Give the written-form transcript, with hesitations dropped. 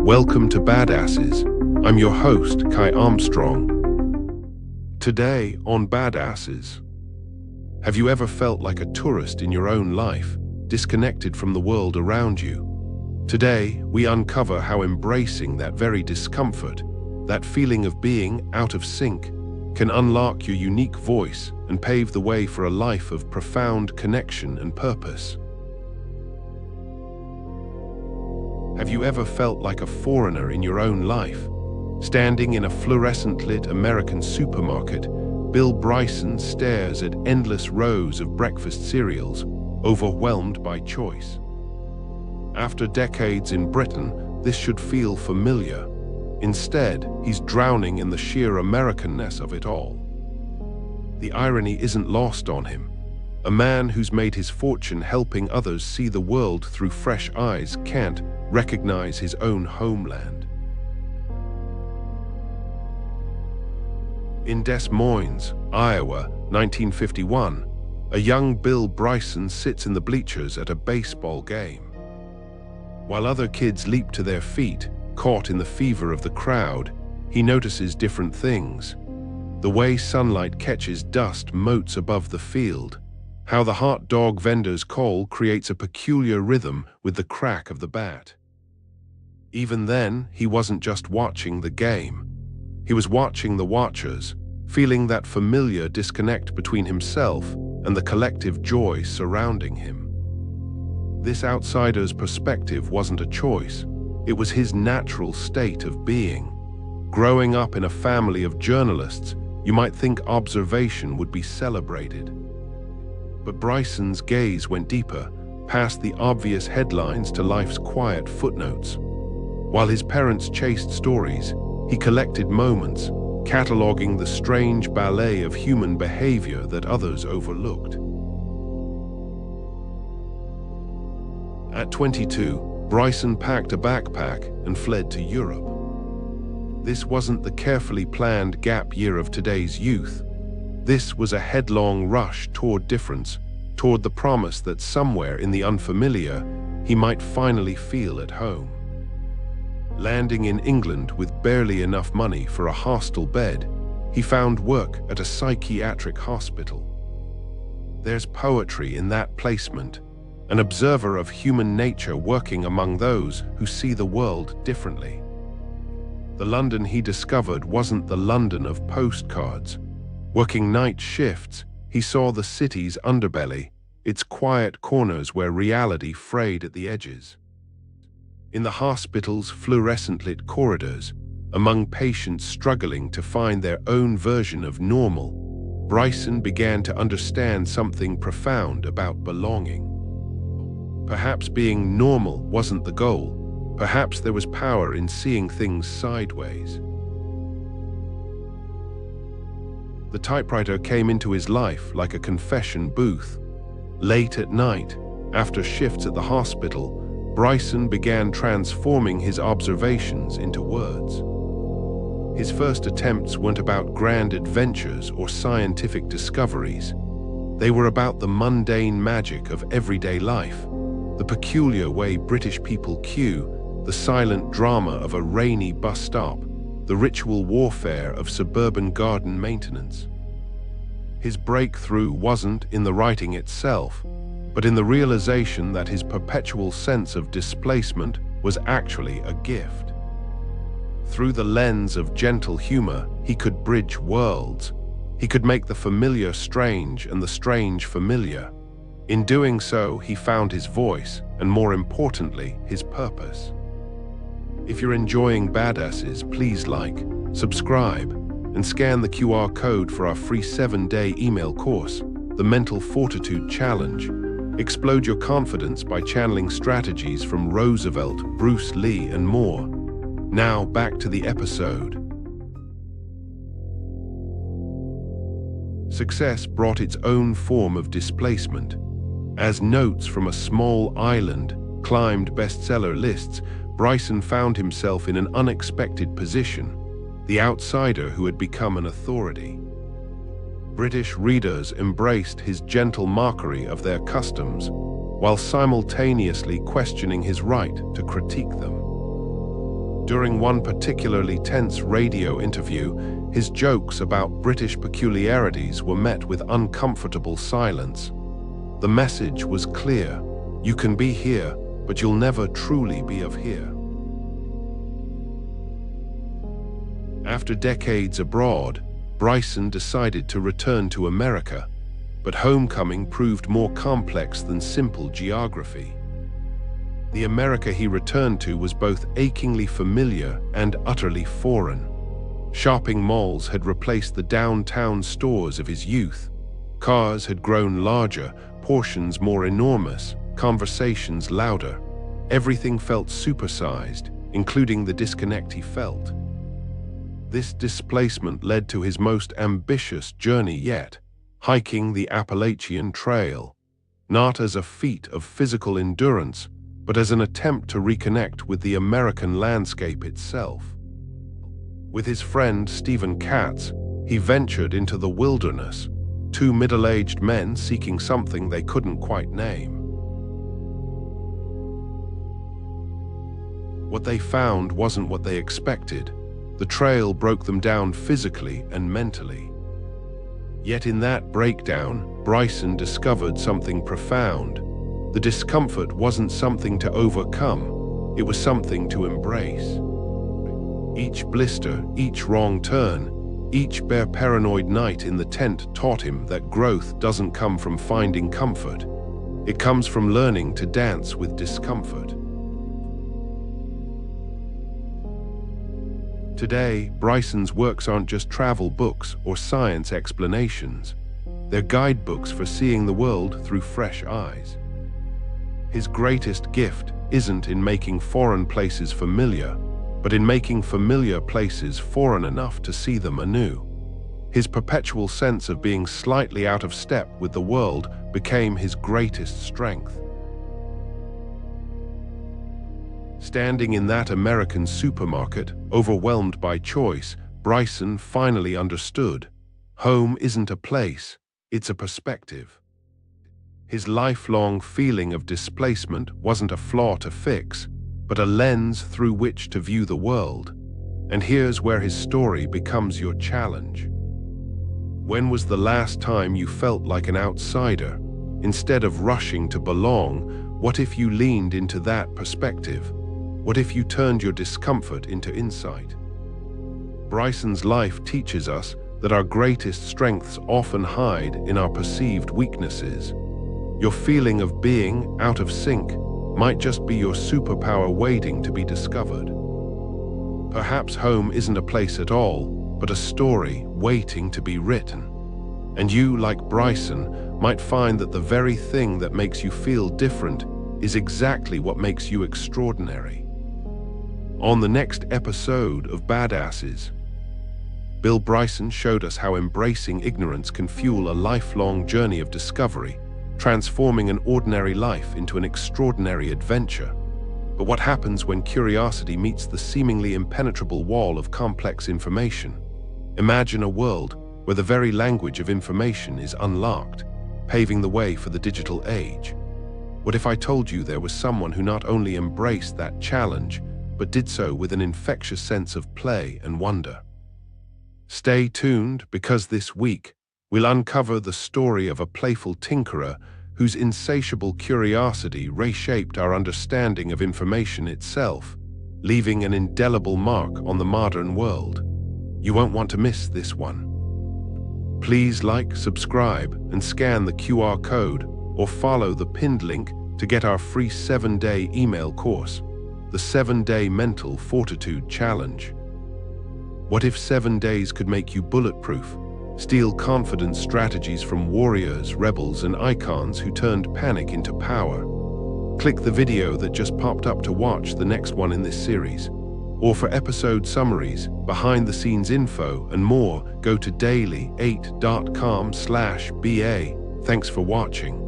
Welcome to Badasses. I'm your host, Kai Armstrong. Today on Badasses, have you ever felt like a tourist in your own life, disconnected from the world around you? Today, we uncover how embracing that very discomfort, that feeling of being out of sync, can unlock your unique voice and pave the way for a life of profound connection and purpose. Have you ever felt like a foreigner in your own life? Standing in a fluorescent-lit American supermarket, Bill Bryson stares at endless rows of breakfast cereals, overwhelmed by choice. After decades in Britain, this should feel familiar. Instead, he's drowning in the sheer Americanness of it all. The irony isn't lost on him. A man who's made his fortune helping others see the world through fresh eyes can't recognize his own homeland. In Des Moines, Iowa, 1951, a young Bill Bryson sits in the bleachers at a baseball game. While other kids leap to their feet, caught in the fever of the crowd, he notices different things. The way sunlight catches dust motes above the field, how the hot dog vendor's call creates a peculiar rhythm with the crack of the bat. Even then, he wasn't just watching the game. He was watching the watchers, feeling that familiar disconnect between himself and the collective joy surrounding him. This outsider's perspective wasn't a choice. It was his natural state of being. Growing up in a family of journalists, you might think observation would be celebrated. But Bryson's gaze went deeper, past the obvious headlines to life's quiet footnotes. While his parents chased stories, he collected moments, cataloging the strange ballet of human behavior that others overlooked. At 22, Bryson packed a backpack and fled to Europe. This wasn't the carefully planned gap year of today's youth. This was a headlong rush toward difference, toward the promise that somewhere in the unfamiliar, he might finally feel at home. Landing in England with barely enough money for a hostel bed, he found work at a psychiatric hospital. There's poetry in that placement, an observer of human nature working among those who see the world differently. The London he discovered wasn't the London of postcards. Working night shifts, he saw the city's underbelly, its quiet corners where reality frayed at the edges. In the hospital's fluorescent-lit corridors, among patients struggling to find their own version of normal, Bryson began to understand something profound about belonging. Perhaps being normal wasn't the goal. Perhaps there was power in seeing things sideways. The typewriter came into his life like a confession booth. Late at night, after shifts at the hospital, Bryson began transforming his observations into words. His first attempts weren't about grand adventures or scientific discoveries. They were about the mundane magic of everyday life, the peculiar way British people queue, the silent drama of a rainy bus stop, the ritual warfare of suburban garden maintenance. His breakthrough wasn't in the writing itself, but in the realization that his perpetual sense of displacement was actually a gift. Through the lens of gentle humor, he could bridge worlds. He could make the familiar strange and the strange familiar. In doing so, he found his voice, and more importantly, his purpose. If you're enjoying Badasses, please like, subscribe, and scan the QR code for our free 7-day email course, The Mental Fortitude Challenge. Explode your confidence by channeling strategies from Roosevelt, Bruce Lee, and more. Now back to the episode. Success brought its own form of displacement. As Notes from a Small Island climbed bestseller lists, Bryson found himself in an unexpected position, the outsider who had become an authority. British readers embraced his gentle mockery of their customs, while simultaneously questioning his right to critique them. During one particularly tense radio interview, his jokes about British peculiarities were met with uncomfortable silence. The message was clear: you can be here, but you'll never truly be of here. After decades abroad, Bryson decided to return to America, but homecoming proved more complex than simple geography. The America he returned to was both achingly familiar and utterly foreign. Shopping malls had replaced the downtown stores of his youth. Cars had grown larger, portions more enormous, conversations louder. Everything felt supersized, including the disconnect he felt. This displacement led to his most ambitious journey yet, hiking the Appalachian Trail, not as a feat of physical endurance, but as an attempt to reconnect with the American landscape itself. With his friend Stephen Katz, he ventured into the wilderness, two middle-aged men seeking something they couldn't quite name. What they found wasn't what they expected. The trail broke them down physically and mentally. Yet in that breakdown, Bryson discovered something profound. The discomfort wasn't something to overcome, it was something to embrace. Each blister, each wrong turn, each bare paranoid night in the tent taught him that growth doesn't come from finding comfort. It comes from learning to dance with discomfort. Today, Bryson's works aren't just travel books or science explanations. They're guidebooks for seeing the world through fresh eyes. His greatest gift isn't in making foreign places familiar, but in making familiar places foreign enough to see them anew. His perpetual sense of being slightly out of step with the world became his greatest strength. Standing in that American supermarket, overwhelmed by choice, Bryson finally understood. Home isn't a place, it's a perspective. His lifelong feeling of displacement wasn't a flaw to fix, but a lens through which to view the world. And here's where his story becomes your challenge. When was the last time you felt like an outsider? Instead of rushing to belong, what if you leaned into that perspective? What if you turned your discomfort into insight? Bryson's life teaches us that our greatest strengths often hide in our perceived weaknesses. Your feeling of being out of sync might just be your superpower waiting to be discovered. Perhaps home isn't a place at all, but a story waiting to be written. And you, like Bryson, might find that the very thing that makes you feel different is exactly what makes you extraordinary. On the next episode of Badasses, Bill Bryson showed us how embracing ignorance can fuel a lifelong journey of discovery, transforming an ordinary life into an extraordinary adventure. But what happens when curiosity meets the seemingly impenetrable wall of complex information? Imagine a world where the very language of information is unlocked, paving the way for the digital age. What if I told you there was someone who not only embraced that challenge, but did so with an infectious sense of play and wonder? Stay tuned, because this week, we'll uncover the story of a playful tinkerer whose insatiable curiosity reshaped our understanding of information itself, leaving an indelible mark on the modern world. You won't want to miss this one. Please like, subscribe, and scan the QR code, or follow the pinned link to get our free 7-day email course, the 7-Day Mental Fortitude Challenge. What if 7 days could make you bulletproof? Steal confidence strategies from warriors, rebels, and icons who turned panic into power. Click the video that just popped up to watch the next one in this series. Or for episode summaries, behind-the-scenes info, and more, go to daily8.com/BA. Thanks for watching.